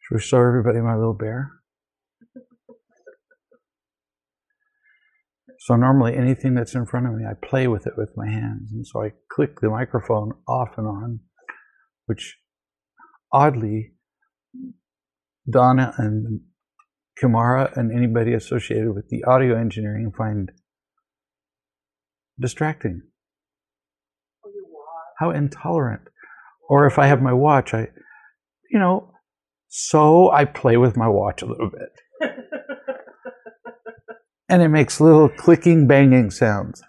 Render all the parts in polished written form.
Should we show everybody my little bear? So normally anything that's in front of me, I play with it with my hands. And so I click the microphone off and on, which oddly, Donna and Kimara and anybody associated with the audio engineering find distracting. How intolerant. Or if I have my watch, so I play with my watch a little bit. And it makes little clicking, banging sounds.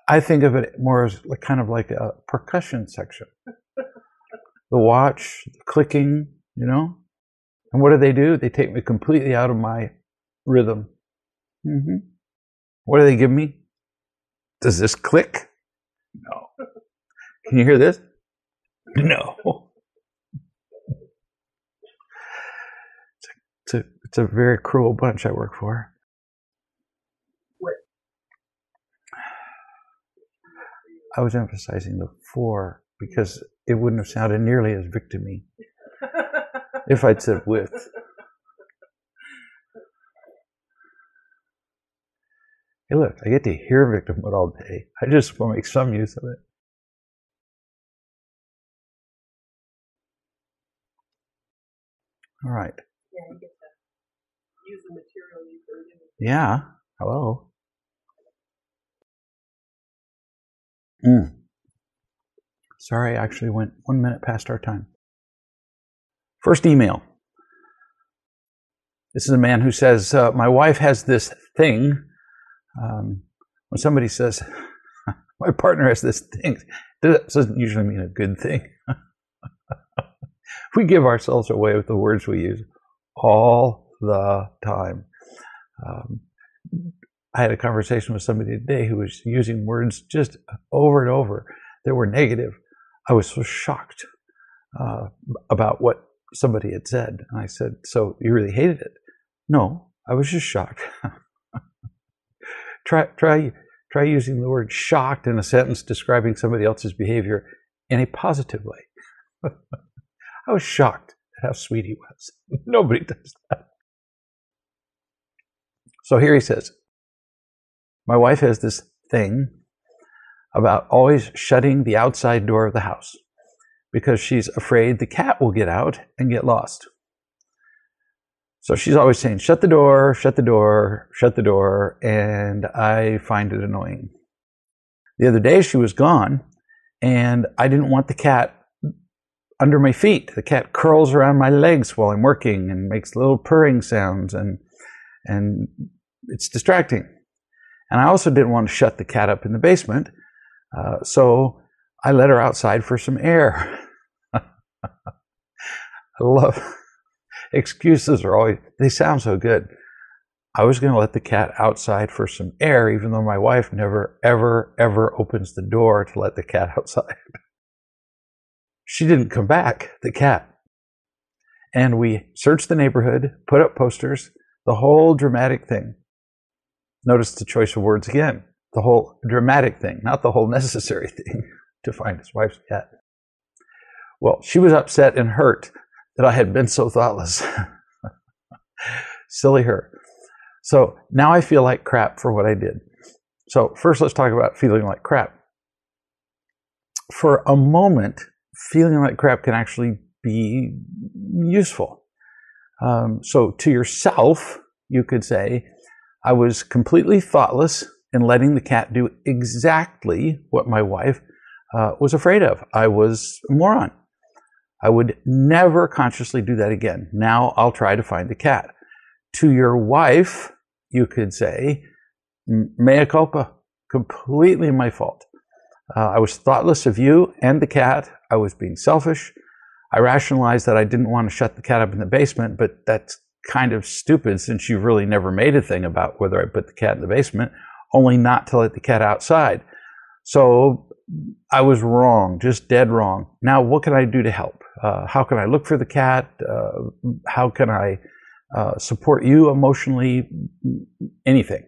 I think of it more as kind of like a percussion section. The watch, the clicking, And what do? They take me completely out of my rhythm. Mm-hmm. What do they give me? Does this click? No. Can you hear this? No. It's a very cruel bunch I work for. I was emphasizing the for because it wouldn't have sounded nearly as victim-y if I'd said with. Hey, look, I get to hear victimhood all day. I just want to make some use of it. All right. Yeah, you get to use the material you heard. Yeah. Hello. Sorry, I actually went 1 minute past our time. First email. This is a man who says, my wife has this thing. When somebody says, my partner has this thing, that doesn't usually mean a good thing. We give ourselves away with the words we use all the time. I had a conversation with somebody today who was using words just over and over that were negative. I was so shocked about what somebody had said. And I said, so you really hated it? No, I was just shocked. Try using the word shocked in a sentence describing somebody else's behavior in a positive way. I was shocked at how sweet he was. Nobody does that. So here he says, my wife has this thing about always shutting the outside door of the house because she's afraid the cat will get out and get lost. So she's always saying, shut the door, shut the door, shut the door, and I find it annoying. The other day she was gone, and I didn't want the cat under my feet. The cat curls around my legs while I'm working and makes little purring sounds, and it's distracting. And I also didn't want to shut the cat up in the basement, so I let her outside for some air. I love excuses they sound so good. I was going to let the cat outside for some air, even though my wife never, ever, ever opens the door to let the cat outside. She didn't come back, the cat. And we searched the neighborhood, put up posters, the whole dramatic thing. Notice the choice of words again. The whole dramatic thing, not the whole necessary thing to find his wife's cat. Well, she was upset and hurt that I had been so thoughtless. Silly her. So now I feel like crap for what I did. So first let's talk about feeling like crap. For a moment, feeling like crap can actually be useful. So to yourself, you could say, I was completely thoughtless in letting the cat do exactly what my wife was afraid of. I was a moron. I would never consciously do that again. Now I'll try to find the cat. To your wife, you could say, mea culpa, completely my fault. I was thoughtless of you and the cat. I was being selfish. I rationalized that I didn't want to shut the cat up in the basement, but that's kind of stupid since you've really never made a thing about whether I put the cat in the basement, only not to let the cat outside. So I was wrong, just dead wrong. Now, what can I do to help? How can I look for the cat? How can I support you emotionally? Anything.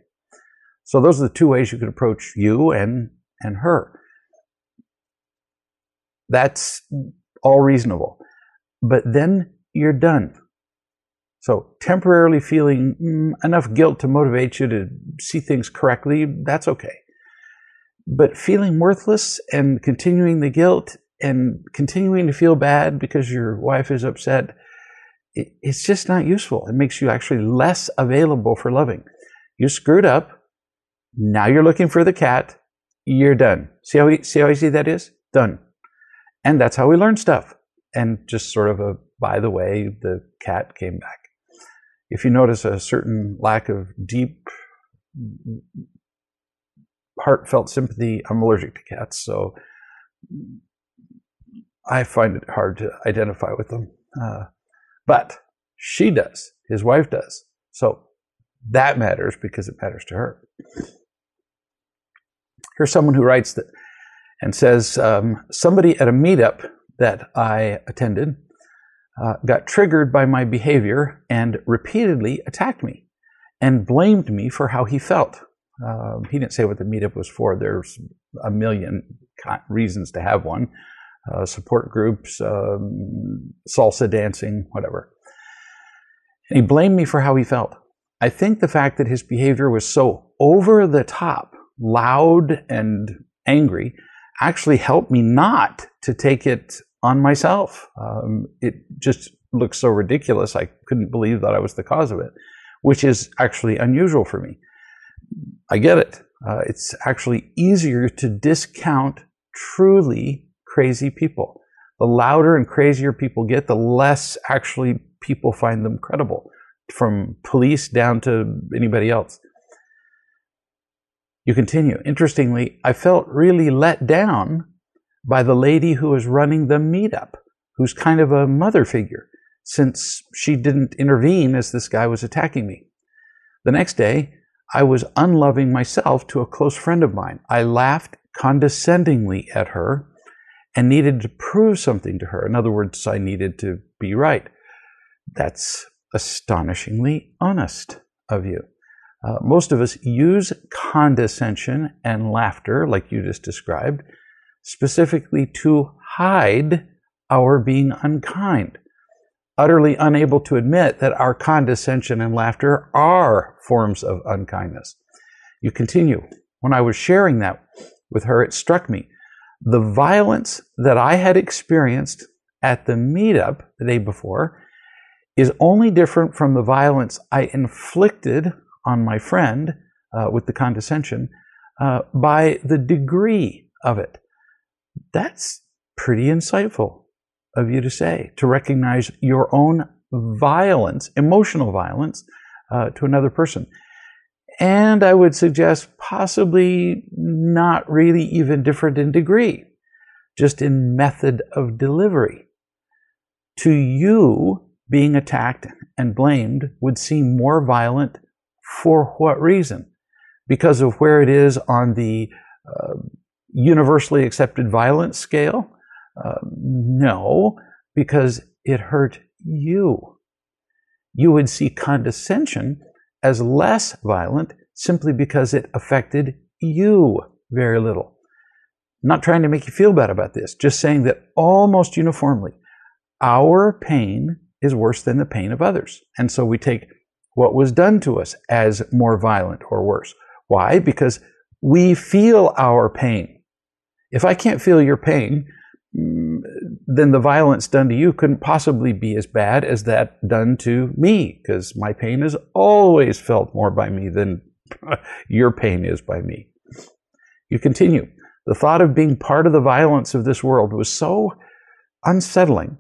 So those are the two ways you could approach you and her. That's all reasonable. but then you're done. So temporarily feeling enough guilt to motivate you to see things correctly, that's okay. But feeling worthless and continuing the guilt and continuing to feel bad because your wife is upset, it's just not useful. It makes you actually less available for loving. You screwed up. Now you're looking for the cat. You're done. See how easy that is? Done. And that's how we learn stuff. And just sort of by the way, the cat came back. If you notice a certain lack of deep, heartfelt sympathy, I'm allergic to cats, so I find it hard to identify with them. But she does. His wife does. So that matters because it matters to her. Here's someone who writes that and says, somebody at a meetup that I attended got triggered by my behavior and repeatedly attacked me and blamed me for how he felt. He didn't say what the meetup was for. There's a million reasons to have one. Support groups, salsa dancing, whatever. And he blamed me for how he felt. I think the fact that his behavior was so over the top, loud and angry, actually helped me not to take it on myself. It just looks so ridiculous. I couldn't believe that I was the cause of it, which is actually unusual for me. I get it. It's actually easier to discount truly crazy people. The louder and crazier people get, the less actually people find them credible, from police down to anybody else. You continue. Interestingly, I felt really let down by the lady who was running the meetup, who's kind of a mother figure, since she didn't intervene as this guy was attacking me. The next day, I was unloving myself to a close friend of mine. I laughed condescendingly at her and needed to prove something to her. In other words, I needed to be right. That's astonishingly honest of you. Most of us use condescension and laughter, like you just described, specifically to hide our being unkind, utterly unable to admit that our condescension and laughter are forms of unkindness. You continue. When I was sharing that with her, it struck me. The violence that I had experienced at the meetup the day before is only different from the violence I inflicted on my friend with the condescension by the degree of it. That's pretty insightful of you to say, to recognize your own violence, emotional violence, to another person. And I would suggest possibly not really even different in degree, just in method of delivery. To you, being attacked and blamed would seem more violent. For what reason? Because of where it is on the universally accepted violence scale? No, because it hurt you. You would see condescension as less violent simply because it affected you very little. I'm not trying to make you feel bad about this, just saying that almost uniformly, our pain is worse than the pain of others. And so we take what was done to us as more violent or worse. Why? Because we feel our pain. If I can't feel your pain, then the violence done to you couldn't possibly be as bad as that done to me, because my pain is always felt more by me than your pain is by me. You continue. The thought of being part of the violence of this world was so unsettling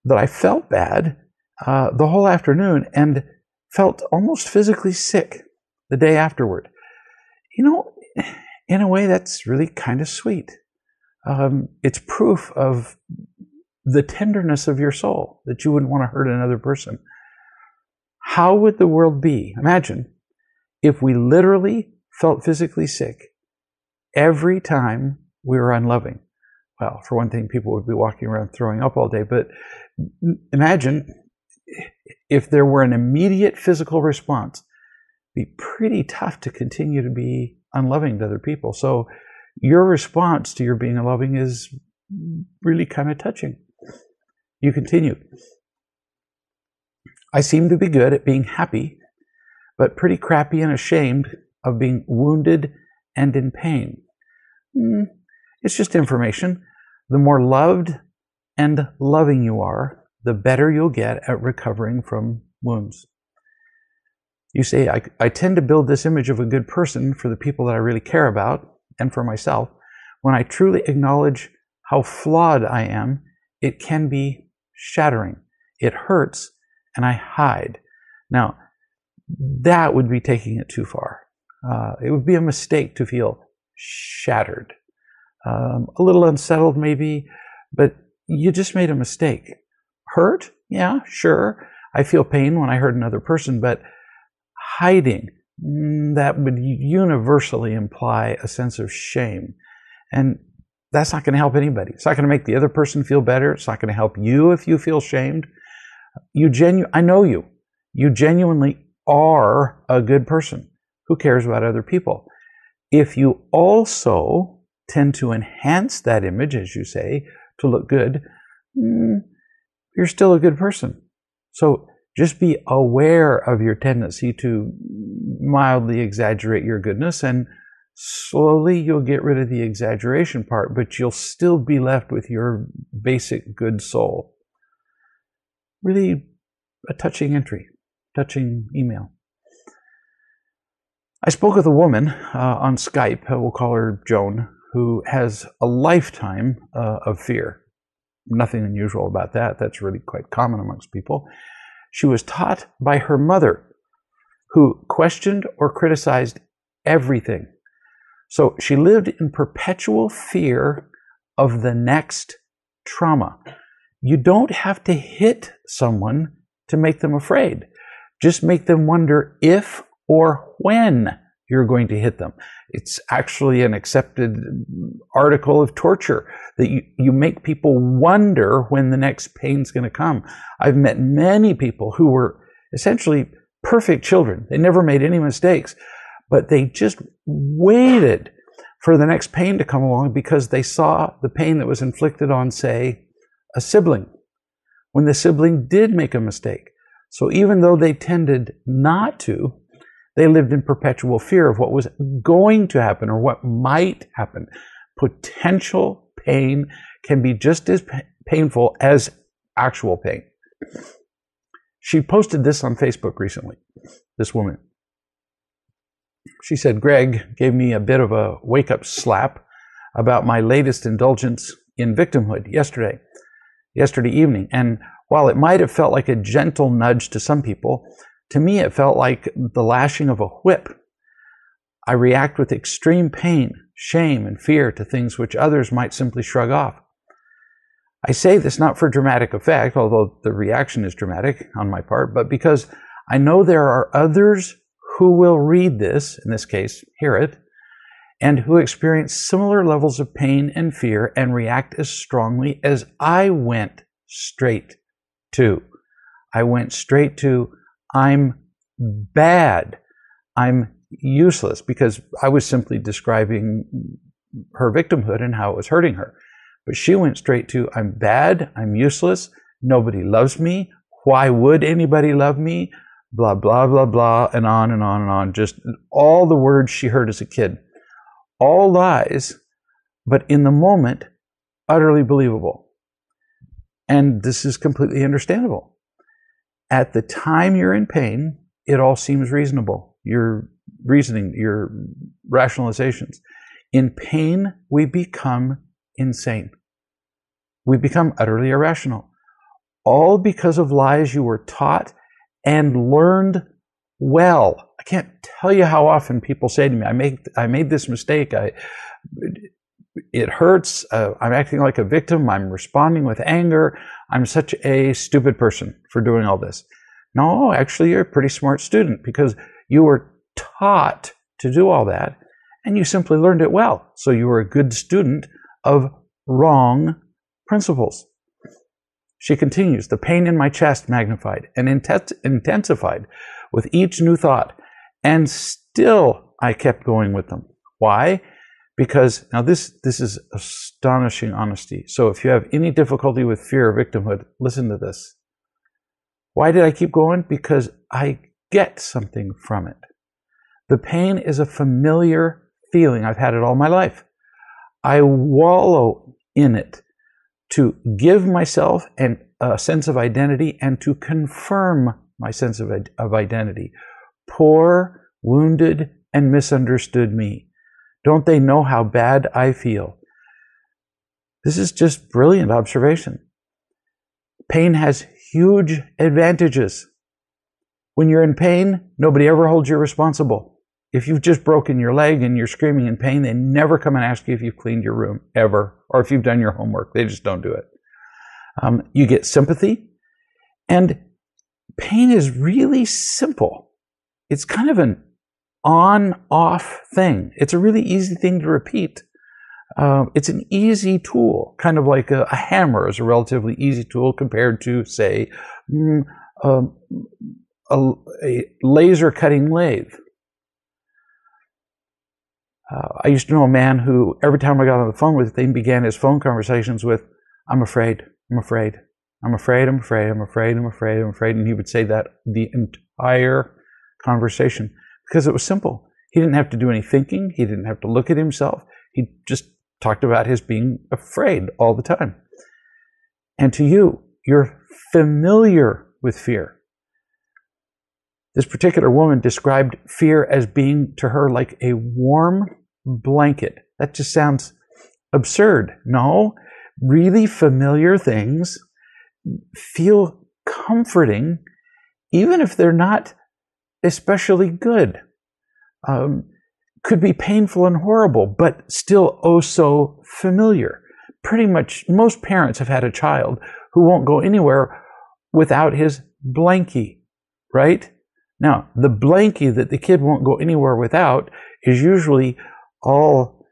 that I felt bad the whole afternoon and felt almost physically sick the day afterward. You know, in a way, that's really kind of sweet. It's proof of the tenderness of your soul, that you wouldn't want to hurt another person. How would the world be? Imagine if we literally felt physically sick every time we were unloving. Well, for one thing, people would be walking around throwing up all day, but imagine if there were an immediate physical response. It'd be pretty tough to continue to be unloving to other people. So your response to your being unloving is really kind of touching. You continue. I seem to be good at being happy, but pretty crappy and ashamed of being wounded and in pain. It's just information. The more loved and loving you are, the better you'll get at recovering from wounds. You say, I tend to build this image of a good person for the people that I really care about and for myself. When I truly acknowledge how flawed I am, it can be shattering. It hurts, and I hide. Now, that would be taking it too far. It would be a mistake to feel shattered. A little unsettled maybe, but you just made a mistake. Hurt? Yeah, sure. I feel pain when I hurt another person, but hiding, that would universally imply a sense of shame. And that's not going to help anybody. It's not going to make the other person feel better. It's not going to help you if you feel shamed. I know you. You genuinely are a good person who cares about other people. If you also tend to enhance that image, as you say, to look good, you're still a good person. So just be aware of your tendency to mildly exaggerate your goodness, and slowly you'll get rid of the exaggeration part, but you'll still be left with your basic good soul. Really a touching entry, touching email. I spoke with a woman on Skype, we'll call her Joan, who has a lifetime of fear. Nothing unusual about that. That's really quite common amongst people. She was taught by her mother, who questioned or criticized everything. So she lived in perpetual fear of the next trauma. You don't have to hit someone to make them afraid. Just make them wonder if or when you're going to hit them. It's actually an accepted article of torture that you make people wonder when the next pain's going to come. I've met many people who were essentially perfect children. They never made any mistakes, but they just waited for the next pain to come along because they saw the pain that was inflicted on, say, a sibling, when the sibling did make a mistake. So even though they tended not to, they lived in perpetual fear of what was going to happen or what might happen. Potential pain can be just as painful as actual pain. She posted this on Facebook recently, this woman. She said, Greg gave me a bit of a wake-up slap about my latest indulgence in victimhood yesterday evening. And while it might have felt like a gentle nudge to some people, to me it felt like the lashing of a whip. I react with extreme pain, shame, and fear to things which others might simply shrug off. I say this not for dramatic effect, although the reaction is dramatic on my part, but because I know there are others who will read this, in this case, hear it, and who experience similar levels of pain and fear and react as strongly as I went straight to. I went straight to, I'm bad, I'm useless, because I was simply describing her victimhood and how it was hurting her. But she went straight to, I'm bad, I'm useless, nobody loves me, why would anybody love me, blah, blah, blah, blah, and on and on and on. Just all the words she heard as a kid. All lies, but in the moment, utterly believable. And this is completely understandable. At the time you're in pain, it all seems reasonable. Your reasoning, your rationalizations. In pain, we become insane. We become utterly irrational. All because of lies you were taught and learned well. I can't tell you how often people say to me, I made this mistake. It hurts. I'm acting like a victim. I'm responding with anger. I'm such a stupid person for doing all this. No, actually, you're a pretty smart student because you were taught to do all that and you simply learned it well. So you were a good student of wrong principles. She continues, the pain in my chest magnified and intensified with each new thought, and still I kept going with them. Why? Because now this is astonishing honesty. So if you have any difficulty with fear or victimhood, listen to this. Why did I keep going? Because I get something from it. The pain is a familiar feeling. I've had it all my life. I wallow in it to give myself a sense of identity and to confirm my sense of identity. Poor, wounded, and misunderstood me. Don't they know how bad I feel? This is just brilliant observation. Pain has huge advantages. When you're in pain, nobody ever holds you responsible. If you've just broken your leg and you're screaming in pain, they never come and ask you if you've cleaned your room, ever, or if you've done your homework. They just don't do it. You get sympathy, and pain is really simple. It's kind of an on-off thing. It's a really easy thing to repeat. It's an easy tool, kind of like a hammer is a relatively easy tool compared to, say, a laser cutting lathe. I used to know a man who, every time I got on the phone with him, began his phone conversations with, I'm afraid, I'm afraid, I'm afraid, I'm afraid, I'm afraid, I'm afraid, I'm afraid. And he would say that the entire conversation because it was simple. He didn't have to do any thinking. He didn't have to look at himself. He just talked about his being afraid all the time. And to you, you're familiar with fear. This particular woman described fear as being to her like a warm blanket. That just sounds absurd. No, really familiar things feel comforting, even if they're not especially good. Could be painful and horrible, but still oh so familiar. Pretty much most parents have had a child who won't go anywhere without his blankie, right? Now, the blankie that the kid won't go anywhere without is usually all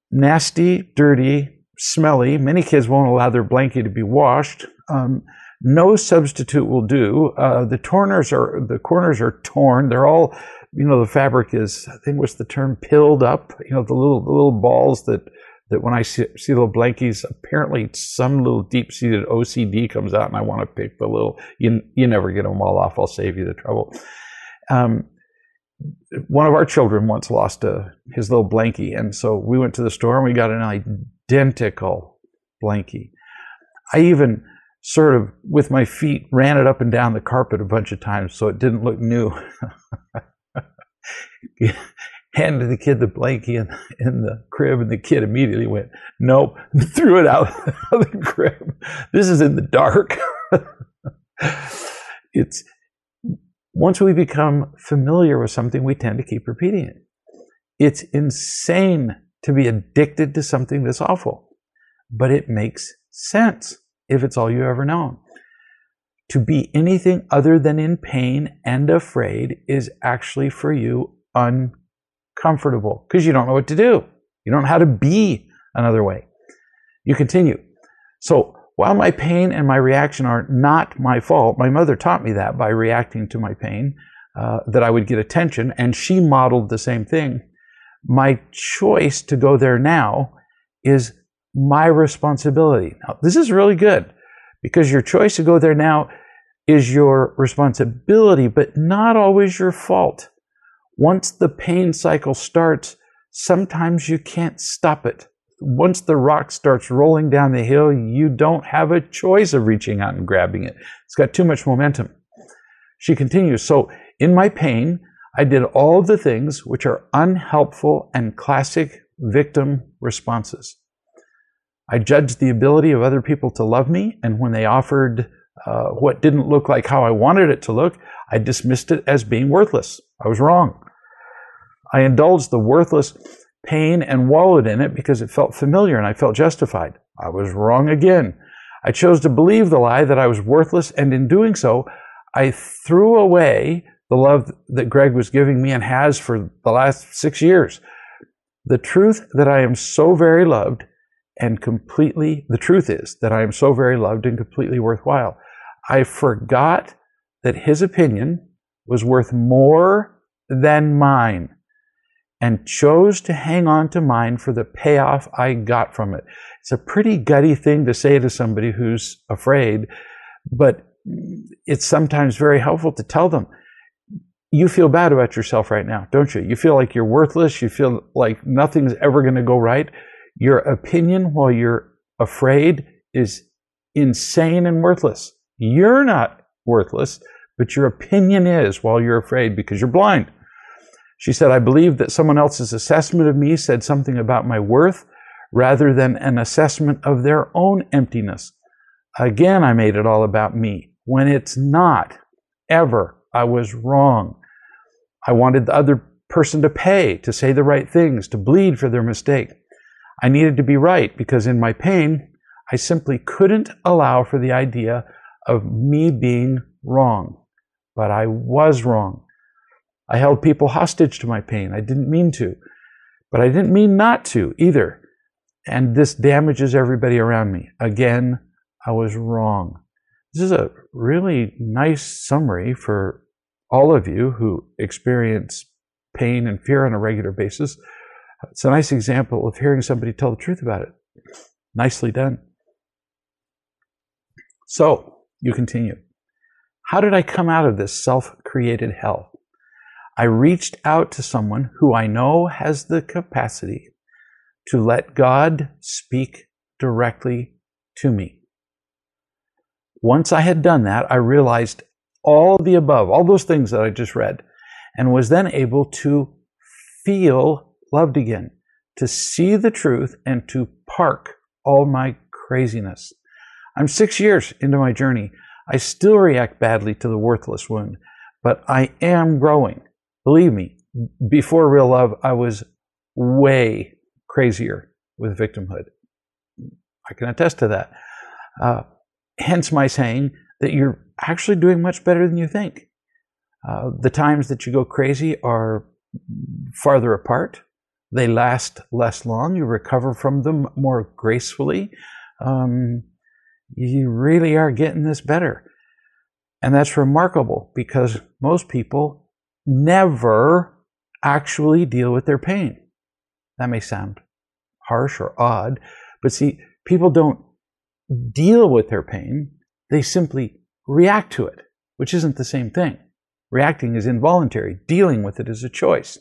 nasty, dirty, smelly. Many kids won't allow their blankie to be washed. No substitute will do. The corners are torn. They're all, the fabric is, I think what's the term, pilled up. The little balls that when I see little blankies, apparently some little deep-seated OCD comes out, and I want to pick the little. You never get them all off. I'll save you the trouble. One of our children once lost his little blankie, and so we went to the store and we got an identical blankie. I even sort of, with my feet, ran it up and down the carpet a bunch of times so it didn't look new. Handed the kid the blankie in the crib, and the kid immediately went, nope, threw it out of the crib. This is in the dark. Once we become familiar with something, we tend to keep repeating it. It's insane to be addicted to something this awful, but it makes sense if it's all you've ever known. To be anything other than in pain and afraid is actually for you uncomfortable because you don't know what to do. You don't know how to be another way. You continue. So while my pain and my reaction are not my fault, my mother taught me that by reacting to my pain, that I would get attention, and she modeled the same thing. My choice to go there now is my responsibility. Now, this is really good because your choice to go there now is your responsibility, but not always your fault. Once the pain cycle starts, sometimes you can't stop it. Once the rock starts rolling down the hill, you don't have a choice of reaching out and grabbing it. It's got too much momentum. She continues, so in my pain, I did all of the things which are unhelpful and classic victim responses. I judged the ability of other people to love me, and when they offered what didn't look like how I wanted it to look, I dismissed it as being worthless. I was wrong. I indulged the worthless pain and wallowed in it because it felt familiar and I felt justified. I was wrong again. I chose to believe the lie that I was worthless, and in doing so, I threw away the love that Greg was giving me and has for the last 6 years. The truth is that I am so very loved and completely worthwhile. I forgot that his opinion was worth more than mine. and chose to hang on to mine for the payoff I got from it. It's a pretty gutty thing to say to somebody who's afraid, but it's sometimes very helpful to tell them, you feel bad about yourself right now, don't you? You feel like you're worthless. You feel like nothing's ever going to go right. Your opinion while you're afraid is insane and worthless. You're not worthless, but your opinion is while you're afraid because you're blind. She said, I believe that someone else's assessment of me said something about my worth rather than an assessment of their own emptiness. Again, I made it all about me when it's not. Ever. I was wrong. I wanted the other person to pay, to say the right things, to bleed for their mistake. I needed to be right because in my pain, I simply couldn't allow for the idea of me being wrong. But I was wrong. I held people hostage to my pain. I didn't mean to, but I didn't mean not to either. And this damages everybody around me. Again, I was wrong. This is a really nice summary for all of you who experience pain and fear on a regular basis. It's a nice example of hearing somebody tell the truth about it. Nicely done. So, you continue. How did I come out of this self-created hell? I reached out to someone who I know has the capacity to let God speak directly to me. Once I had done that, I realized all the above, all those things that I just read, and was then able to feel loved again, to see the truth and to park all my craziness. I'm 6 years into my journey. I still react badly to the worthless wound, but I am growing. Believe me, before real love, I was way crazier with victimhood. I can attest to that. Hence my saying that you're actually doing much better than you think. The times that you go crazy are farther apart. They last less long. You recover from them more gracefully. You really are getting this better. And that's remarkable because most people never actually deal with their pain. That may sound harsh or odd, but see, people don't deal with their pain. They simply react to it, which isn't the same thing. Reacting is involuntary. Dealing with it is a choice.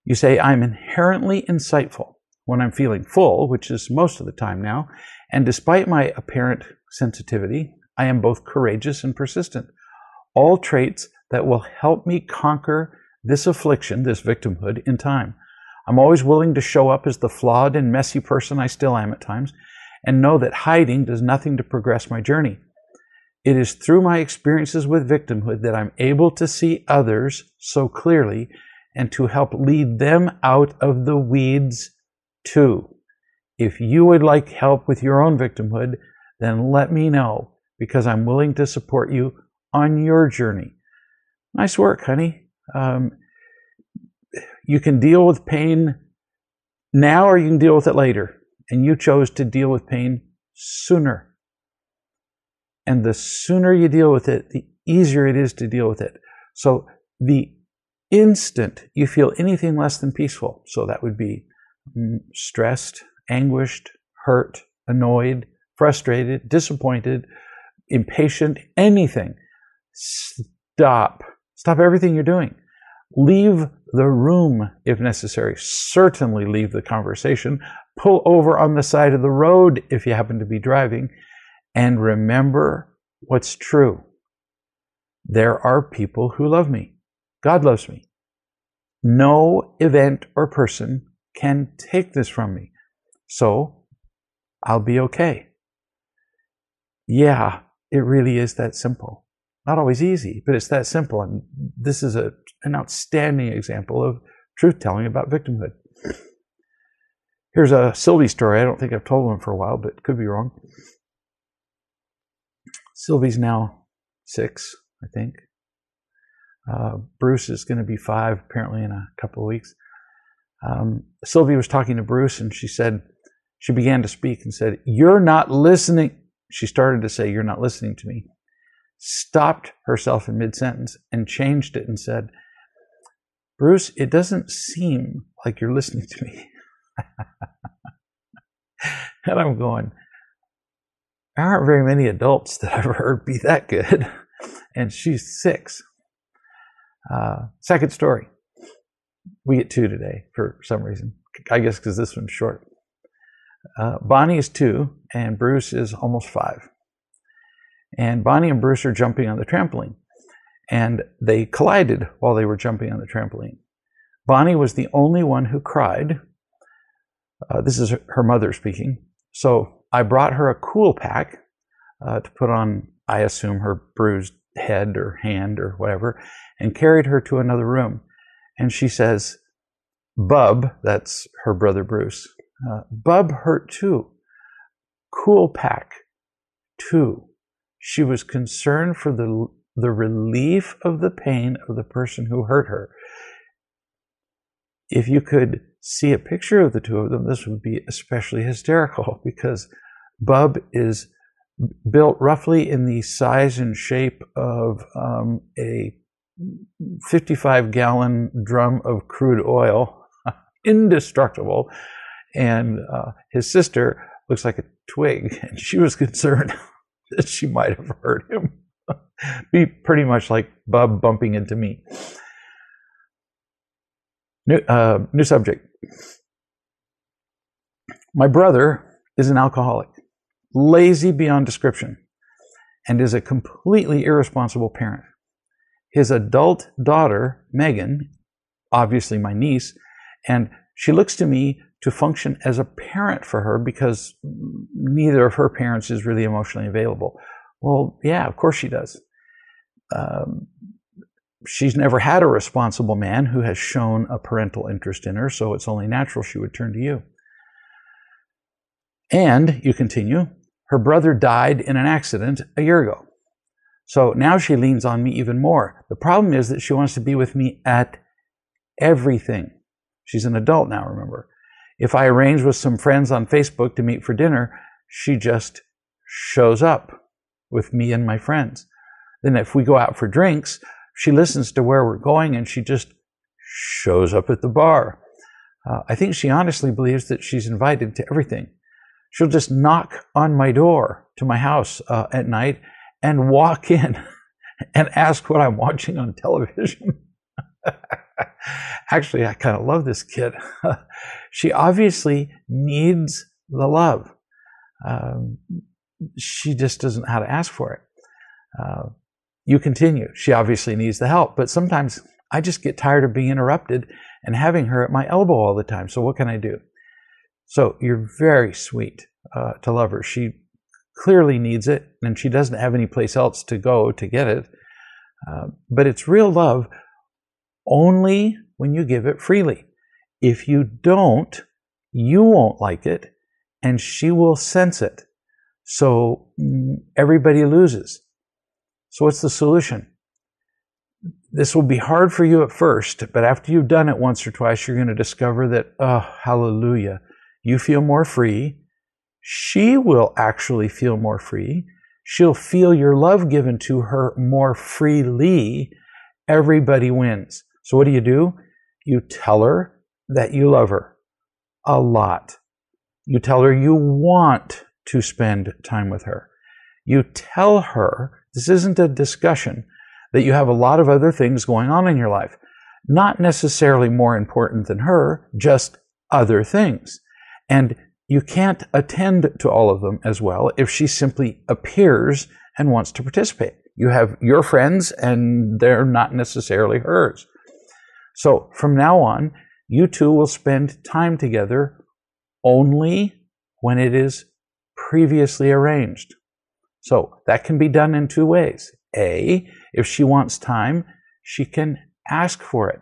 You say, I'm inherently insightful when I'm feeling full, which is most of the time now, and despite my apparent sensitivity, I am both courageous and persistent. All traits that will help me conquer this affliction, this victimhood, in time. I'm always willing to show up as the flawed and messy person I still am at times, and know that hiding does nothing to progress my journey. It is through my experiences with victimhood that I'm able to see others so clearly and to help lead them out of the weeds too. If you would like help with your own victimhood, then let me know, because I'm willing to support you on your journey. Nice work, honey. You can deal with pain now or you can deal with it later. And you chose to deal with pain sooner. And the sooner you deal with it, the easier it is to deal with it. So the instant you feel anything less than peaceful, so that would be stressed, anguished, hurt, annoyed, frustrated, disappointed, impatient, anything, stop. Stop everything you're doing. Leave the room if necessary. Certainly leave the conversation. Pull over on the side of the road if you happen to be driving. And remember what's true. There are people who love me. God loves me. No event or person can take this from me. So I'll be okay. Yeah, it really is that simple. Not always easy, but it's that simple. And this is an outstanding example of truth-telling about victimhood. Here's a Sylvie story. I don't think I've told one for a while, but could be wrong. Sylvie's now 6, I think. Bruce is going to be 5, apparently, in a couple of weeks. Sylvie was talking to Bruce, and she began to speak and said, "You're not listening." She started to say, "You're not listening to me." Stopped herself in mid-sentence and changed it and said, Bruce, it doesn't seem like you're listening to me. And I'm going, there aren't very many adults that I've heard be that good. And she's 6. Second story. We get 2 today for some reason. I guess because this one's short. Bonnie is 2 and Bruce is almost 5. And Bonnie and Bruce are jumping on the trampoline. And they collided while they were jumping on the trampoline. Bonnie was the only one who cried. This is her mother speaking. So I brought her a cool pack to put on, I assume, her bruised head or hand or whatever, and carried her to another room. And she says, Bub, that's her brother Bruce, Bub hurt too. Cool pack too. She was concerned for the relief of the pain of the person who hurt her. If you could see a picture of the 2 of them, this would be especially hysterical because Bub is built roughly in the size and shape of a 55-gallon drum of crude oil, indestructible, and his sister looks like a twig, and she was concerned that she might have hurt him. Be pretty much like Bub bumping into me. New subject. My brother is an alcoholic, lazy beyond description, and is a completely irresponsible parent. His adult daughter, Megan, obviously my niece, and she looks to me to function as a parent for her because neither of her parents is really emotionally available. Well, yeah, of course she does. She's never had a responsible man who has shown a parental interest in her, so it's only natural she would turn to you. And, you continue, her brother died in an accident a year ago. So now she leans on me even more. The problem is that she wants to be with me at everything. She's an adult now, remember. If I arrange with some friends on Facebook to meet for dinner, she just shows up with me and my friends. Then if we go out for drinks, she listens to where we're going and she just shows up at the bar. I think she honestly believes that she's invited to everything. She'll just knock on my door to my house at night and walk in and ask what I'm watching on television. Actually, I kind of love this kid. She obviously needs the love. She just doesn't know how to ask for it. You continue. She obviously needs the help, but sometimes I just get tired of being interrupted and having her at my elbow all the time. So what can I do? So you're very sweet to love her. She clearly needs it, and she doesn't have any place else to go to get it. But it's real love only when you give it freely. If you don't, you won't like it, and she will sense it. So everybody loses. So what's the solution? This will be hard for you at first, but after you've done it once or twice, you're going to discover that, oh, hallelujah, you feel more free. She will actually feel more free. She'll feel your love given to her more freely. Everybody wins. So what do? You tell her that you love her a lot. You tell her you want to spend time with her. You tell her, this isn't a discussion, that you have a lot of other things going on in your life. Not necessarily more important than her, just other things. And you can't attend to all of them as well if she simply appears and wants to participate. You have your friends and they're not necessarily hers. So from now on, you two will spend time together only when it is previously arranged. So that can be done in 2 ways. A, if she wants time, she can ask for it.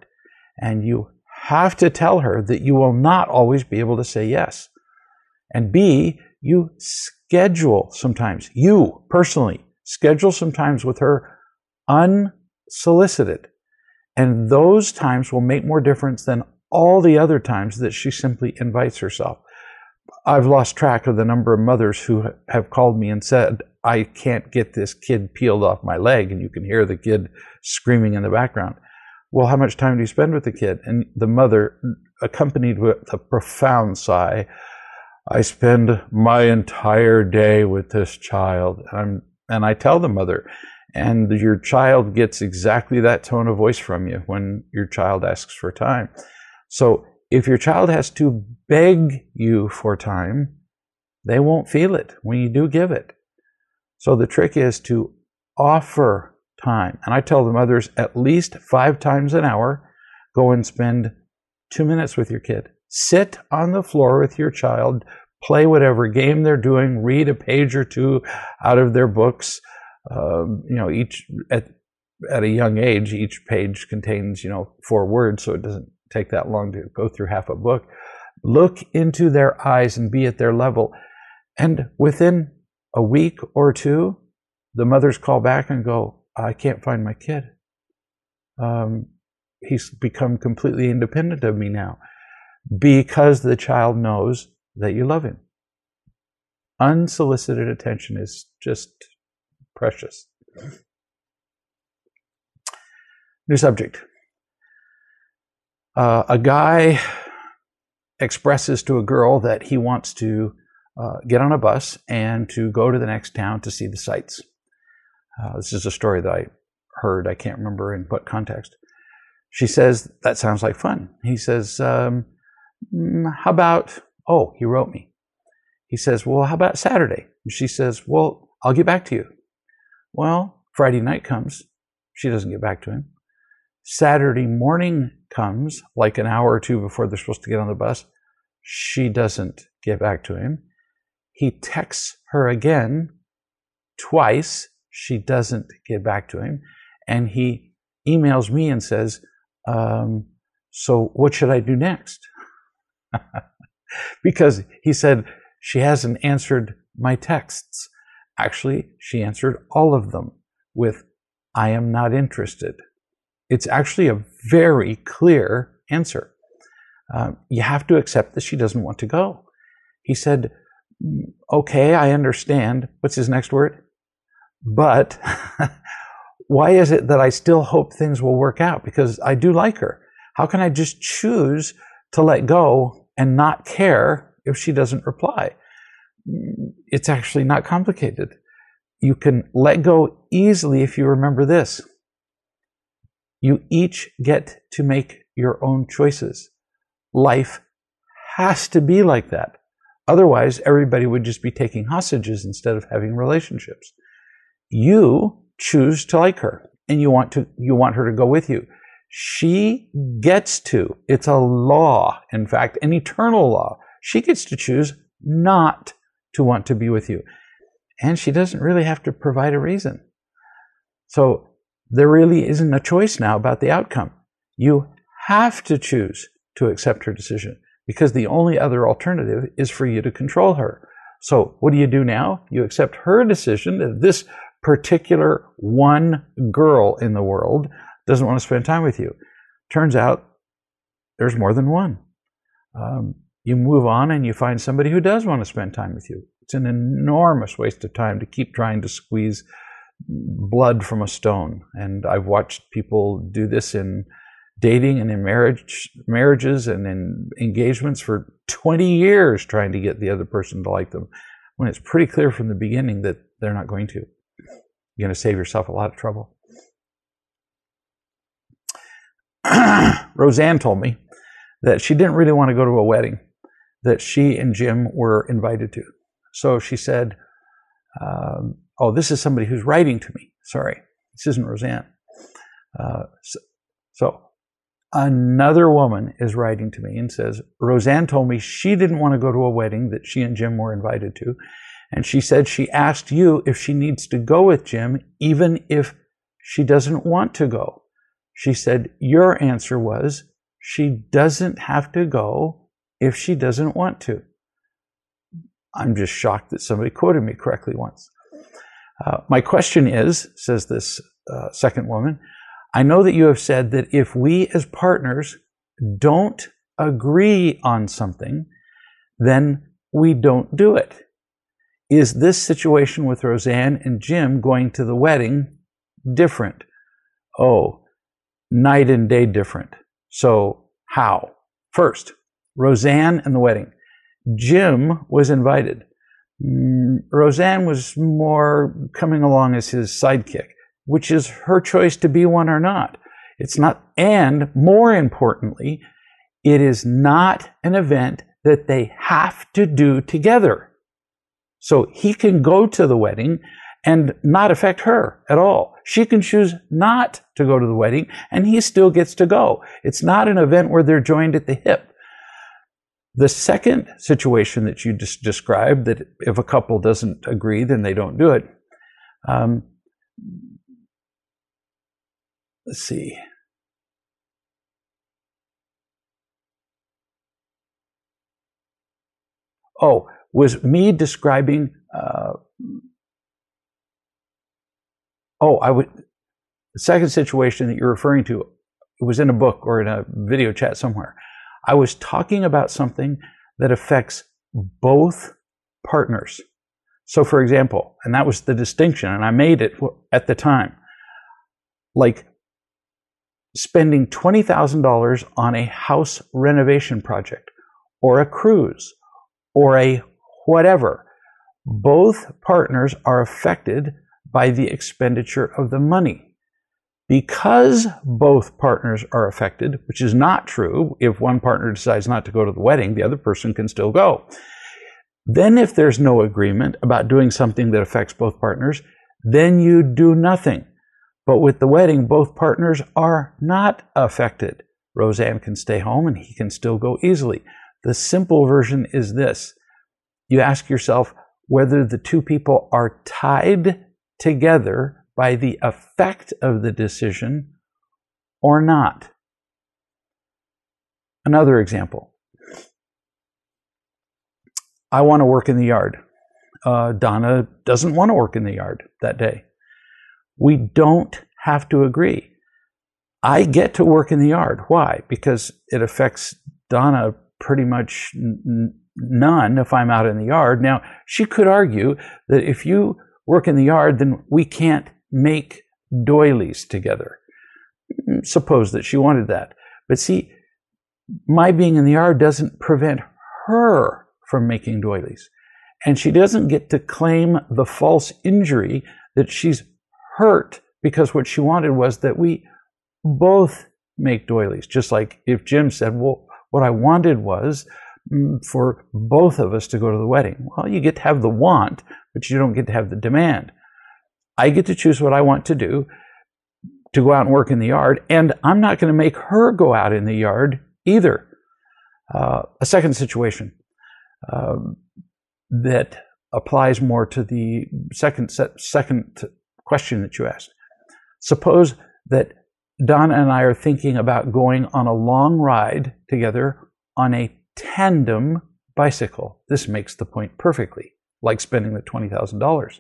And you have to tell her that you will not always be able to say yes. And B, you schedule sometimes, you personally schedule some times with her unsolicited. And those times will make more difference than all the other times that she simply invites herself. I've lost track of the number of mothers who have called me and said, I can't get this kid peeled off my leg, and you can hear the kid screaming in the background. Well, how much time do you spend with the kid? And the mother, accompanied with a profound sigh, I spend my entire day with this child. And I tell the mother, and your child gets exactly that tone of voice from you when your child asks for time. So if your child has to beg you for time, they won't feel it when you do give it. So the trick is to offer time. And I tell the mothers at least 5 times an hour, go and spend 2 minutes with your kid. Sit on the floor with your child, play whatever game they're doing, read a page or two out of their books. Each at a young age, each page contains 4 words, so it doesn't take that long to go through half a book. Look into their eyes and be at their level. And within a week or 2, the mothers call back and go, I can't find my kid. He's become completely independent of me now, because the child knows that you love him. Unsolicited attention is just precious. New subject. A guy expresses to a girl that he wants to get on a bus and to go to the next town to see the sights. This is a story that I heard. I can't remember in what context. She says, that sounds like fun. He says, how about, he wrote me. He says, well, how about Saturday? And she says, well, I'll get back to you. Well, Friday night comes. She doesn't get back to him. Saturday morning comes, like an hour or 2 before they're supposed to get on the bus. She doesn't get back to him. He texts her again twice. She doesn't get back to him. And he emails me and says, so what should I do next? Because he said, she hasn't answered my texts. Actually, she answered all of them with, I am not interested. It's actually a very clear answer. You have to accept that she doesn't want to go. He said, okay, I understand. What's his next word? But why is it that I still hope things will work out? Because I do like her. How can I just choose to let go and not care if she doesn't reply? It's actually not complicated. You can let go easily if you remember this. You each get to make your own choices. Life has to be like that. Otherwise, everybody would just be taking hostages instead of having relationships. You choose to like her, and you want her to go with you. She gets to. It's a law, in fact, an eternal law. She gets to choose not to want to be with you. And she doesn't really have to provide a reason. So there really isn't a choice now about the outcome. You have to choose to accept her decision, because the only other alternative is for you to control her. So what do you do now? You accept her decision that this particular one girl in the world doesn't want to spend time with you. Turns out there's more than one. You move on and you find somebody who does want to spend time with you. It's an enormous waste of time to keep trying to squeeze blood from a stone. And I've watched people do this in dating and in marriages and in engagements for 20 years, trying to get the other person to like them, when it's pretty clear from the beginning that they're not going to. You're going to save yourself a lot of trouble. Roseanne told me that she didn't really want to go to a wedding that she and Jim were invited to. So she said, this is somebody who's writing to me. Sorry, this isn't Roseanne. So another woman is writing to me and says, Roseanne told me she didn't want to go to a wedding that she and Jim were invited to. And she said she asked you if she needs to go with Jim, even if she doesn't want to go. She said your answer was she doesn't have to go if she doesn't want to. I'm just shocked that somebody quoted me correctly once. My question is, says this second woman, I know that you have said that if we as partners don't agree on something, then we don't do it. Is this situation with Roseanne and Jim going to the wedding different? Oh, night and day different. So how? First, Roseanne and the wedding. Jim was invited. Roseanne was more coming along as his sidekick, which is her choice to be one or not. It's not, and more importantly, it is not an event that they have to do together. So he can go to the wedding and not affect her at all. She can choose not to go to the wedding and he still gets to go. It's not an event where they're joined at the hip. The second situation that you just described, that if a couple doesn't agree, then they don't do it. Let's see. Oh, was me describing, the second situation that you're referring to, it was in a book or in a video chat somewhere. I was talking about something that affects both partners. So for example, and that was the distinction, and I made it at the time, like spending $20,000 on a house renovation project or a cruise or a whatever. Both partners are affected by the expenditure of the money. Because both partners are affected, which is not true. If one partner decides not to go to the wedding, the other person can still go. Then if there's no agreement about doing something that affects both partners, then you do nothing. But with the wedding, both partners are not affected. Roseanne can stay home and he can still go easily. The simple version is this. You ask yourself whether the two people are tied together by the effect of the decision or not. Another example. I want to work in the yard. Donna doesn't want to work in the yard that day. We don't have to agree. I get to work in the yard. Why? Because it affects Donna pretty much none if I'm out in the yard. Now, she could argue that if you work in the yard, then we can't make doilies together. Suppose that she wanted that. But see, my being in the yard doesn't prevent her from making doilies. And she doesn't get to claim the false injury that she's hurt because what she wanted was that we both make doilies. Just like if Jim said, well, what I wanted was for both of us to go to the wedding. Well, you get to have the want, but you don't get to have the demand. I get to choose what I want to do, to go out and work in the yard, and I'm not going to make her go out in the yard either. A second situation that applies more to the second question that you asked. Suppose that Donna and I are thinking about going on a long ride together on a tandem bicycle. This makes the point perfectly, like spending the $20,000.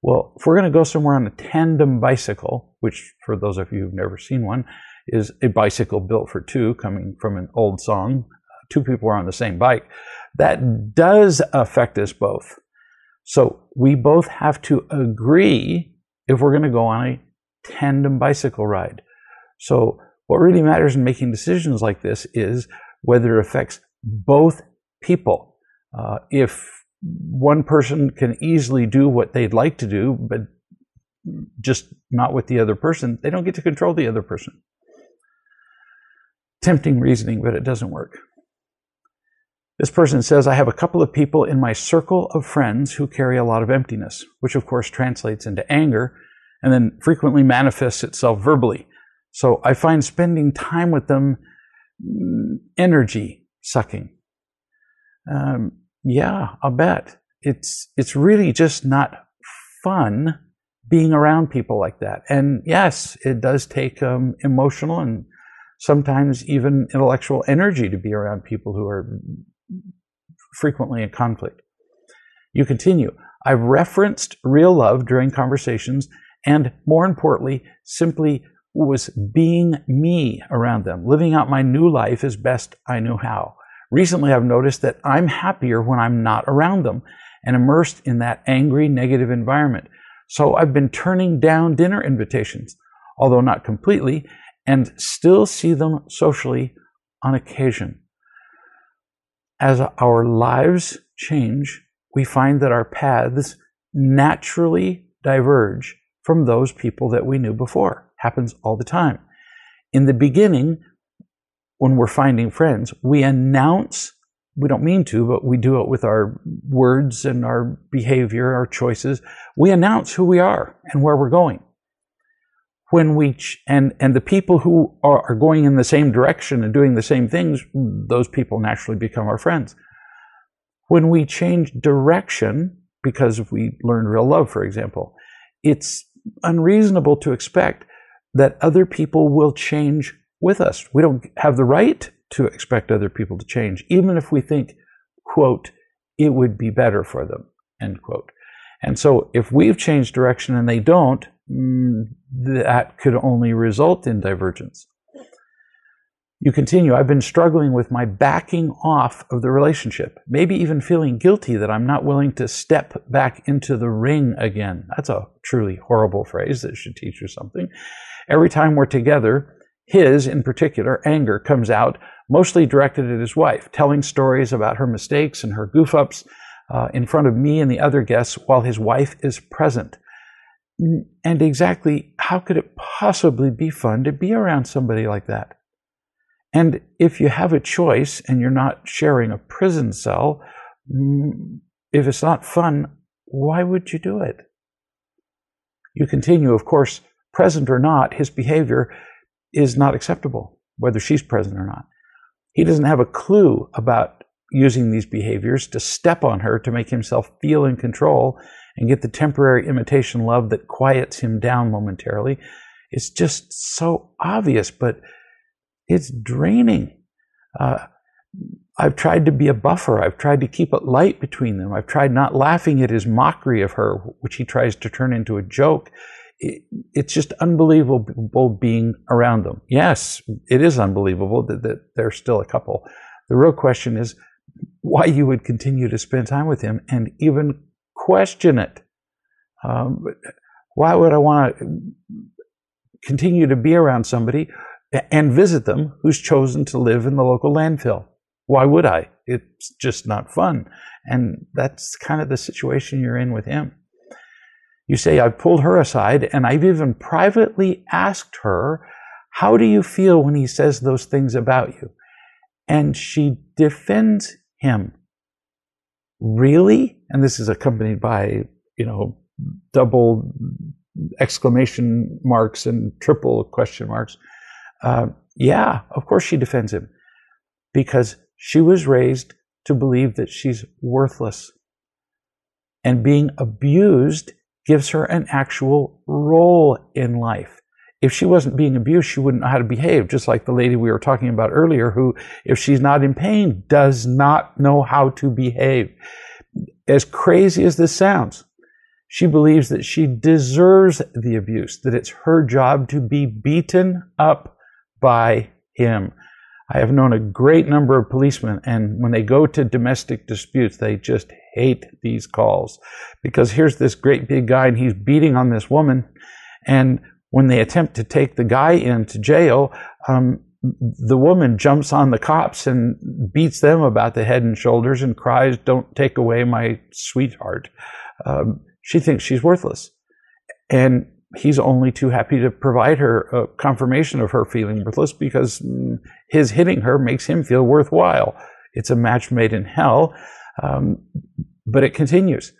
Well, if we're going to go somewhere on a tandem bicycle, which for those of you who've never seen one, is a bicycle built for two, coming from an old song, two people are on the same bike, that does affect us both. So we both have to agree if we're going to go on a tandem bicycle ride. So what really matters in making decisions like this is whether it affects both people. If one person can easily do what they'd like to do, but just not with the other person, they don't get to control the other person. Tempting reasoning, but it doesn't work. This person says, I have a couple of people in my circle of friends who carry a lot of emptiness, which of course translates into anger and then frequently manifests itself verbally. So I find spending time with them energy sucking. Yeah, I'll bet. It's really just not fun being around people like that. And yes, it does take emotional and sometimes even intellectual energy to be around people who are frequently in conflict. You continue. I've referenced real love during conversations and, more importantly, simply was being me around them, living out my new life as best I knew how. Recently, I've noticed that I'm happier when I'm not around them and immersed in that angry, negative environment. So I've been turning down dinner invitations, although not completely, and still see them socially on occasion. As our lives change, we find that our paths naturally diverge from those people that we knew before. Happens all the time. In the beginning, when we're finding friends, we announce, we don't mean to, but we do it with our words and our behavior, our choices. We announce who we are and where we're going. When we and the people who are going in the same direction and doing the same things, those people naturally become our friends. When we change direction, because we learn real love, for example, it's unreasonable to expect that other people will change with us. We don't have the right to expect other people to change, even if we think, quote, it would be better for them, end quote. And so if we've changed direction and they don't, that could only result in divergence. You continue, I've been struggling with my backing off of the relationship, maybe even feeling guilty that I'm not willing to step back into the ring again. That's a truly horrible phrase that should teach you something. Every time we're together, his, in particular, anger comes out, mostly directed at his wife, telling stories about her mistakes and her goof-ups in front of me and the other guests while his wife is present. And exactly how could it possibly be fun to be around somebody like that? And if you have a choice and you're not sharing a prison cell, if it's not fun, why would you do it? You continue, of course, present or not, his behavior is not acceptable, whether she's present or not. He doesn't have a clue about using these behaviors to step on her to make himself feel in control and get the temporary imitation love that quiets him down momentarily. It's just so obvious, but it's draining. I've tried to be a buffer. I've tried to keep it light between them. I've tried not laughing at his mockery of her, which he tries to turn into a joke. It's just unbelievable being around them. Yes, it is unbelievable that they're still a couple. The real question is why you would continue to spend time with him and even question it. Why would I want to continue to be around somebody and visit them who's chosen to live in the local landfill? Why would I? It's just not fun. And that's kind of the situation you're in with him. You say, I've pulled her aside and I've even privately asked her, how do you feel when he says those things about you? And she defends him. Really? And this is accompanied by, double exclamation marks and triple question marks. Yeah, of course she defends him, because she was raised to believe that she's worthless. And being abused gives her an actual role in life. If she wasn't being abused, she wouldn't know how to behave, just like the lady we were talking about earlier, who, if she's not in pain, does not know how to behave. As crazy as this sounds, she believes that she deserves the abuse, that it's her job to be beaten up by him. I have known a great number of policemen, and when they go to domestic disputes, they just hate these calls, because here's this great big guy and he's beating on this woman, and when they attempt to take the guy into jail, the woman jumps on the cops and beats them about the head and shoulders and cries, "Don't take away my sweetheart." She thinks she's worthless. And he's only too happy to provide her a confirmation of her feeling worthless, because his hitting her makes him feel worthwhile. It's a match made in hell, but it continues.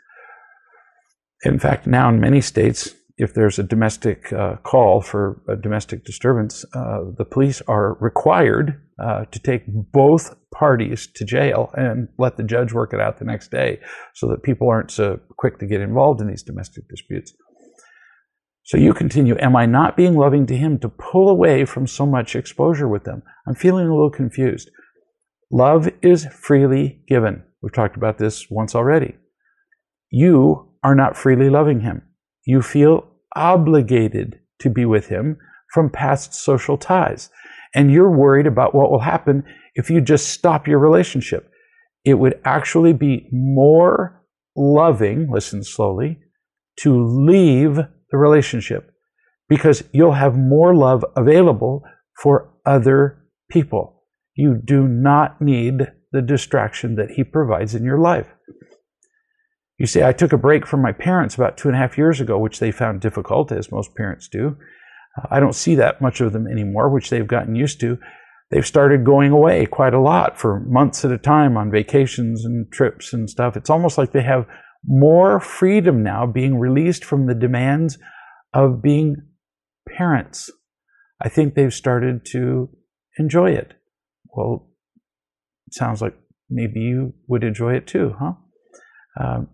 In fact, now in many states, if there's a domestic call for a domestic disturbance, the police are required to take both parties to jail and let the judge work it out the next day, so that people aren't so quick to get involved in these domestic disputes. So you continue, am I not being loving to him to pull away from so much exposure with them? I'm feeling a little confused. Love is freely given. We've talked about this once already. You are not freely loving him. You feel obligated to be with him from past social ties. And you're worried about what will happen if you just stop your relationship. It would actually be more loving, listen slowly, to leave the relationship, because you'll have more love available for other people. You do not need the distraction that he provides in your life. You say, I took a break from my parents about 2.5 years ago, which they found difficult, as most parents do. I don't see that much of them anymore, which they've gotten used to. They've started going away quite a lot for months at a time on vacations and trips and stuff. It's almost like they have more freedom now, being released from the demands of being parents. I think they've started to enjoy it. Well, it sounds like maybe you would enjoy it too, huh?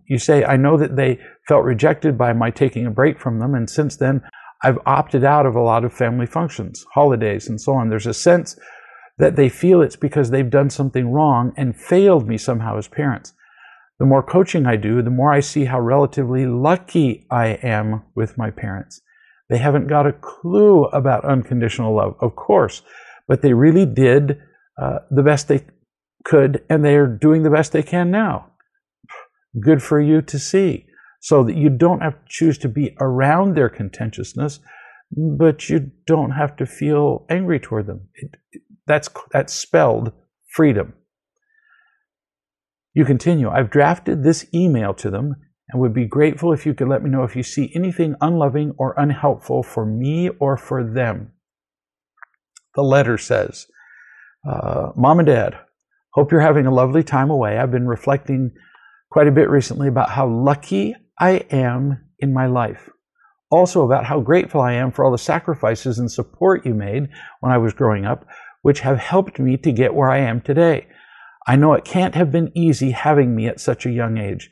You say, I know that they felt rejected by my taking a break from them, and since then, I've opted out of a lot of family functions, holidays, and so on. There's a sense that they feel it's because they've done something wrong and failed me somehow as parents. The more coaching I do, the more I see how relatively lucky I am with my parents. They haven't got a clue about unconditional love, of course, but they really did the best they could, and they are doing the best they can now. Good for you to see, so that you don't have to choose to be around their contentiousness, but you don't have to feel angry toward them. That's spelled freedom. You continue, I've drafted this email to them and would be grateful if you could let me know if you see anything unloving or unhelpful for me or for them. The letter says, Mom and Dad, hope you're having a lovely time away. I've been reflecting quite a bit recently about how lucky I am in my life. Also about how grateful I am for all the sacrifices and support you made when I was growing up, which have helped me to get where I am today. I know it can't have been easy having me at such a young age.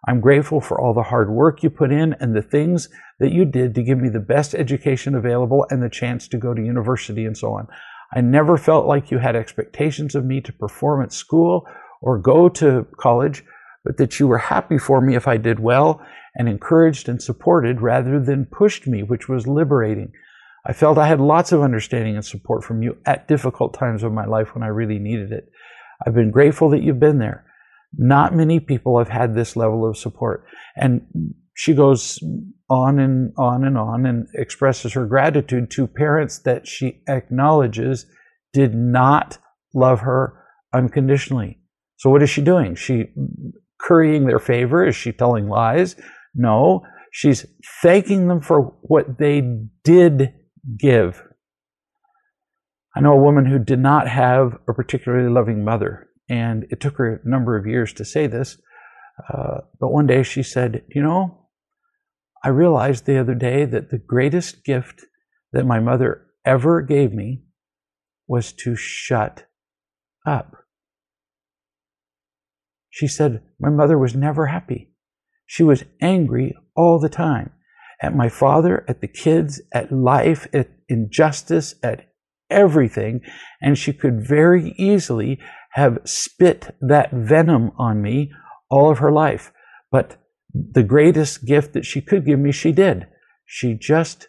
I'm grateful for all the hard work you put in and the things that you did to give me the best education available and the chance to go to university and so on. I never felt like you had expectations of me to perform at school or go to college, but that you were happy for me if I did well and encouraged and supported rather than pushed me, which was liberating. I felt I had lots of understanding and support from you at difficult times of my life when I really needed it. I've been grateful that you've been there. Not many people have had this level of support. And she goes on and on and on and expresses her gratitude to parents that she acknowledges did not love her unconditionally. So what is she doing? She currying their favor? Is she telling lies? No, she's thanking them for what they did give. I know a woman who did not have a particularly loving mother, and it took her a number of years to say this, but one day she said, you know, I realized the other day that the greatest gift that my mother ever gave me was to shut up. She said, my mother was never happy. She was angry all the time at my father, at the kids, at life, at injustice, at everything. And she could very easily have spit that venom on me all of her life. But the greatest gift that she could give me, she did. She just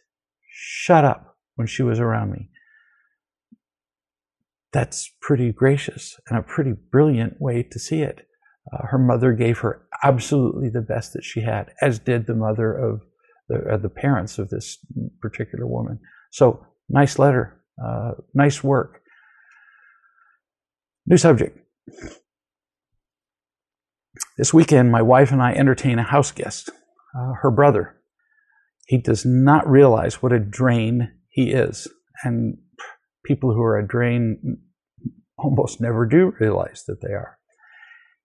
shut up when she was around me. That's pretty gracious and a pretty brilliant way to see it. Her mother gave her absolutely the best that she had, as did the mother of the parents of this particular woman. So, nice letter, nice work. New subject. This weekend, my wife and I entertain a house guest, her brother. He does not realize what a drain he is. And people who are a drain almost never do realize that they are.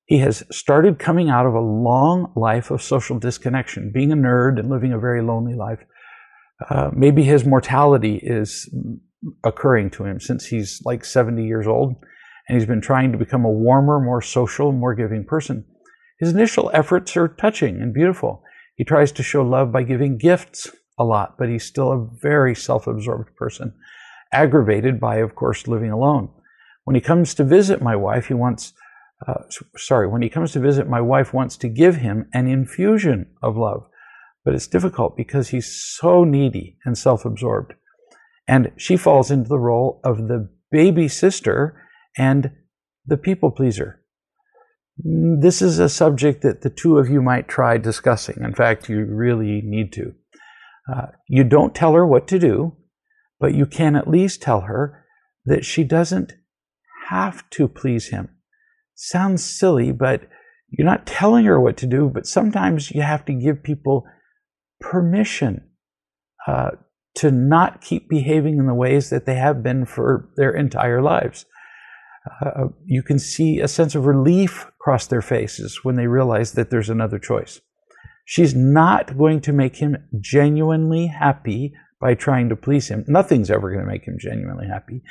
He has started coming out of a long life of social disconnection, being a nerd and living a very lonely life. Maybe his mortality is occurring to him since he's like 70 years old, and he's been trying to become a warmer, more social, more giving person. His initial efforts are touching and beautiful. He tries to show love by giving gifts a lot, but he's still a very self-absorbed person, aggravated by, of course, living alone. When he comes to visit my wife, when he comes to visit, my wife wants to give him an infusion of love, but it's difficult because he's so needy and self-absorbed. And she falls into the role of the baby sister and the people pleaser. This is a subject that the two of you might try discussing. In fact, you really need to. You don't tell her what to do, but you can at least tell her that she doesn't have to please him. Sounds silly, but you're not telling her what to do, but sometimes you have to give people permission to not keep behaving in the ways that they have been for their entire lives. You can see a sense of relief cross their faces when they realize that there's another choice. She's not going to make him genuinely happy by trying to please him. Nothing's ever going to make him genuinely happy.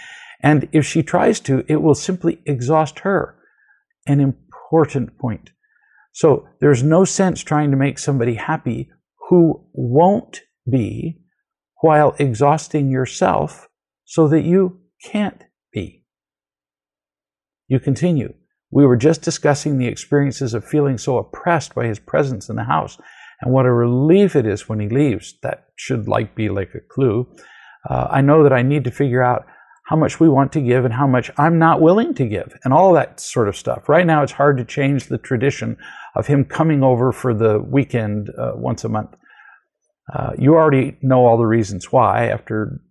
And if she tries to, it will simply exhaust her. An important point. So there's no sense trying to make somebody happy who won't be, while exhausting yourself so that you can't be. You continue. We were just discussing the experiences of feeling so oppressed by his presence in the house, and what a relief it is when he leaves. That should be like a clue. I know that I need to figure out how much we want to give and how much I'm not willing to give, and all that sort of stuff. Right now, it's hard to change the tradition of him coming over for the weekend once a month. You already know all the reasons why. After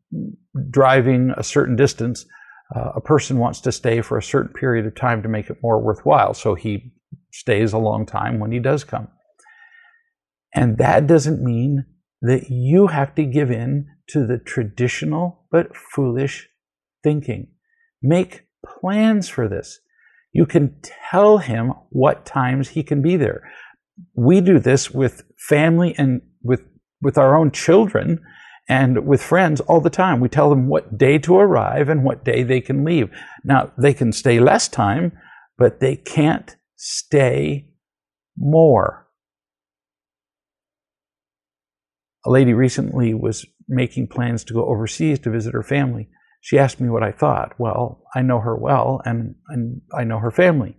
driving a certain distance, a person wants to stay for a certain period of time to make it more worthwhile, so he stays a long time when he does come. And that doesn't mean that you have to give in to the traditional but foolish thinking. Make plans for this. You can tell him what times he can be there. We do this with family and with our own children and with friends all the time. We tell them what day to arrive and what day they can leave. Now, they can stay less time, but they can't stay more. A lady recently was making plans to go overseas to visit her family. She asked me what I thought. Well, I know her well, and I know her family.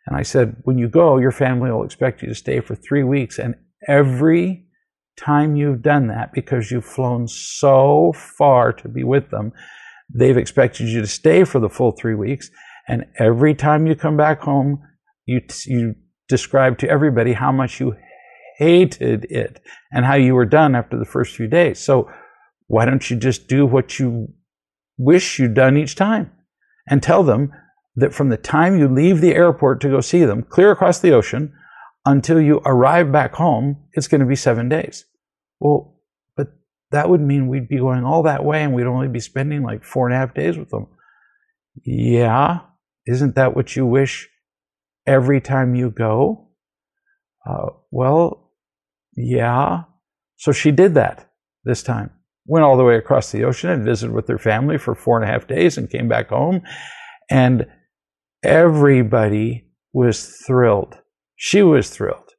And I said, when you go, your family will expect you to stay for 3 weeks. And every time you've done that, because you've flown so far to be with them, they've expected you to stay for the full 3 weeks. And every time you come back home, you describe to everybody how much you hated it and how you were done after the first few days. So why don't you just do what you wish you'd done each time, and tell them that from the time you leave the airport to go see them, clear across the ocean, until you arrive back home, it's going to be 7 days. Well, but that would mean we'd be going all that way and we'd only be spending like 4.5 days with them. Yeah, isn't that what you wish every time you go? Well, yeah. So she did that this time. Went all the way across the ocean and visited with their family for 4.5 days and came back home. And everybody was thrilled. She was thrilled.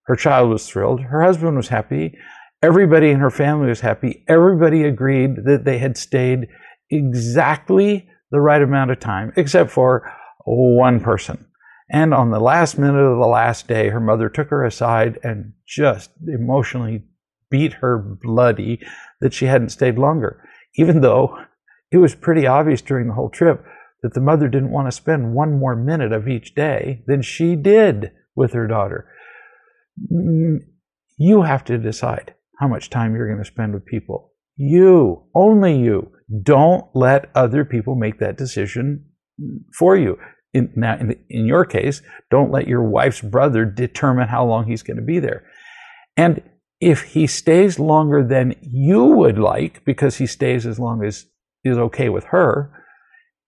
Her child was thrilled. Her husband was happy. Everybody in her family was happy. Everybody agreed that they had stayed exactly the right amount of time, except for one person. And on the last minute of the last day, her mother took her aside and just emotionally beat her bloody that she hadn't stayed longer, even though it was pretty obvious during the whole trip that the mother didn't want to spend one more minute of each day than she did with her daughter. You have to decide how much time you're going to spend with people. You, only you. Don't let other people make that decision for you. In your case, don't let your wife's brother determine how long he's going to be there. And if he stays longer than you would like, because he stays as long as is okay with her,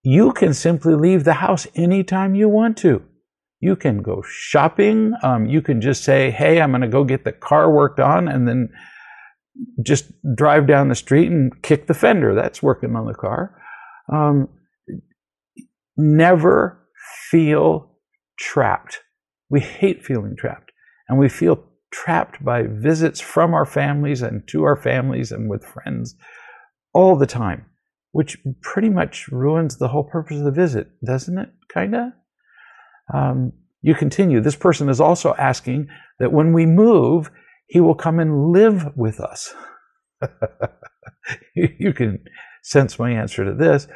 you can simply leave the house anytime you want to. You can go shopping. You can just say, hey, I'm going to go get the car worked on, and then just drive down the street and kick the fender. That's working on the car. Never feel trapped. We hate feeling trapped. And we feel trapped by visits from our families and to our families and with friends all the time, which pretty much ruins the whole purpose of the visit, doesn't it? Kinda. You continue. This person is also asking that when we move, he will come and live with us. You can sense my answer to this,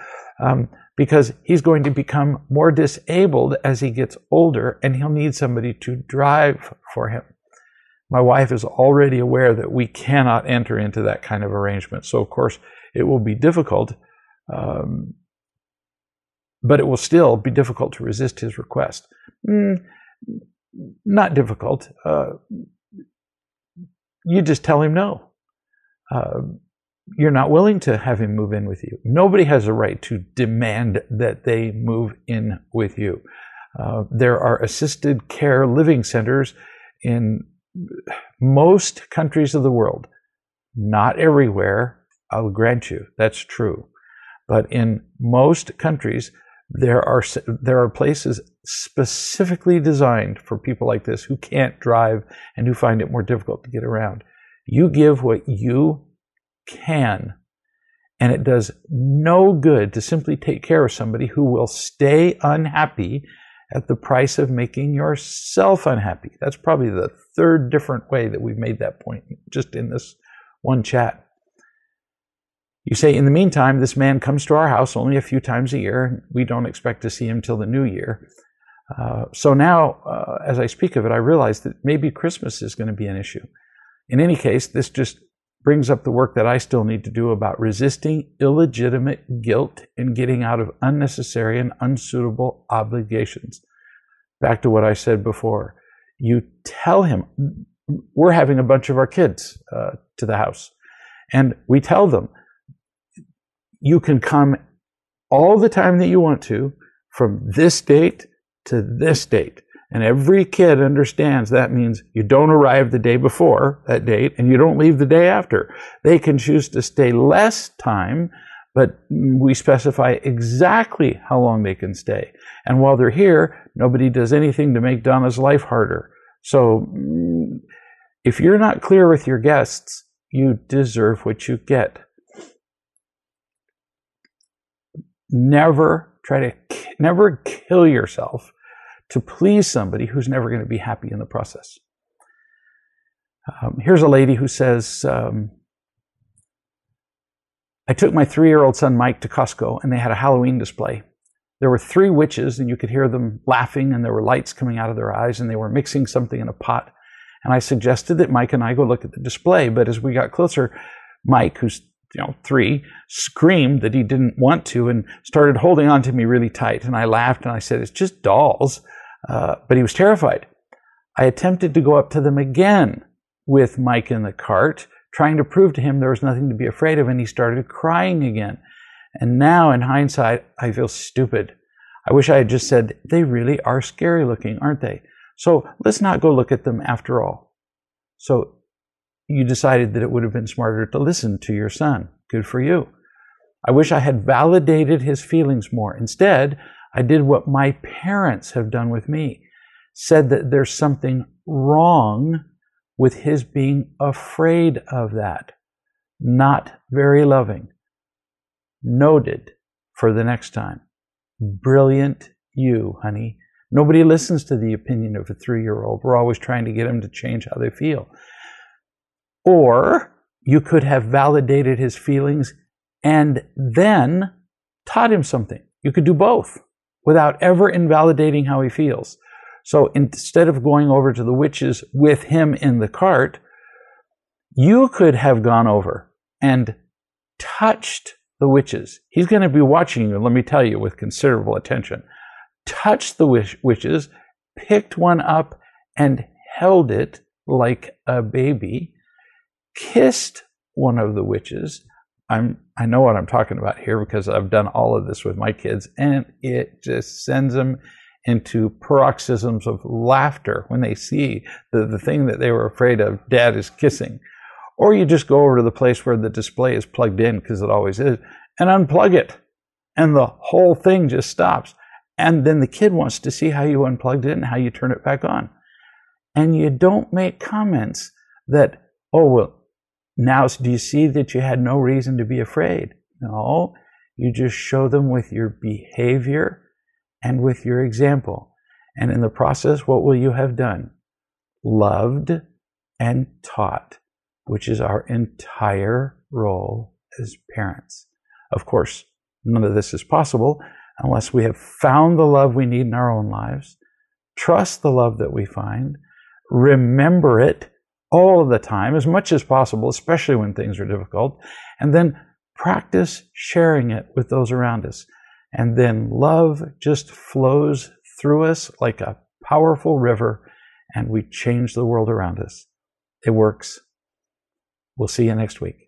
because he's going to become more disabled as he gets older, and he'll need somebody to drive for him. My wife is already aware that we cannot enter into that kind of arrangement. So, of course, it will be difficult, but it will still be difficult to resist his request. Not difficult. You just tell him no. You're not willing to have him move in with you. Nobody has a right to demand that they move in with you. There are assisted care living centers in most countries of the world. Not everywhere, I'll grant you, that's true. But in most countries, there are places specifically designed for people like this who can't drive and who find it more difficult to get around. You give what you can, and it does no good to simply take care of somebody who will stay unhappy at the price of making yourself unhappy. That's probably the third different way that we've made that point just in this one chat. You say, in the meantime, this man comes to our house only a few times a year. We don't expect to see him till the new year. So now, as I speak of it, I realize that maybe Christmas is going to be an issue. In any case, this just brings up the work that I still need to do about resisting illegitimate guilt and getting out of unnecessary and unsuitable obligations. Back to what I said before. You tell him, we're having a bunch of our kids to the house, and we tell them, you can come all the time that you want to from this date to this date. And every kid understands that means you don't arrive the day before that date and you don't leave the day after. They can choose to stay less time, but we specify exactly how long they can stay. And while they're here, nobody does anything to make Donna's life harder. So if you're not clear with your guests, you deserve what you get. Never kill yourself to please somebody who's never going to be happy in the process. Here's a lady who says, I took my 3-year-old son Mike to Costco, and they had a Halloween display. There were 3 witches, and you could hear them laughing, and there were lights coming out of their eyes, and they were mixing something in a pot. And I suggested that Mike and I go look at the display, but as we got closer, Mike, who's 3, screamed that he didn't want to and started holding on to me really tight. And I laughed and I said, it's just dolls. But he was terrified. I attempted to go up to them again with Mike in the cart, trying to prove to him there was nothing to be afraid of, and he started crying again. And now, in hindsight, I feel stupid. I wish I had just said, they really are scary looking, aren't they? So let's not go look at them after all. So you decided that it would have been smarter to listen to your son. Good for you. I wish I had validated his feelings more. Instead, I did what my parents have done with me. Said that there's something wrong with his being afraid of that. Not very loving. Noted for the next time. Brilliant you, honey. Nobody listens to the opinion of a 3-year-old. We're always trying to get them to change how they feel. Or you could have validated his feelings and then taught him something. You could do both without ever invalidating how he feels. So instead of going over to the witches with him in the cart, you could have gone over and touched the witches. He's going to be watching you, let me tell you, with considerable attention. Touched the witches, picked one up and held it like a baby, kissed one of the witches. I know what I'm talking about here because I've done all of this with my kids, and it just sends them into paroxysms of laughter when they see the thing that they were afraid of, Dad is kissing. Or you just go over to the place where the display is plugged in, because it always is, and unplug it. And the whole thing just stops. And then the kid wants to see how you unplugged it and how you turn it back on. And you don't make comments that, oh, well, now do you see that you had no reason to be afraid? No, you just show them with your behavior and with your example. And in the process, what will you have done? Loved and taught, which is our entire role as parents. Of course, none of this is possible unless we have found the love we need in our own lives, trust the love that we find, remember it, all of the time, as much as possible, especially when things are difficult, and then practice sharing it with those around us. And then love just flows through us like a powerful river, and we change the world around us. It works. We'll see you next week.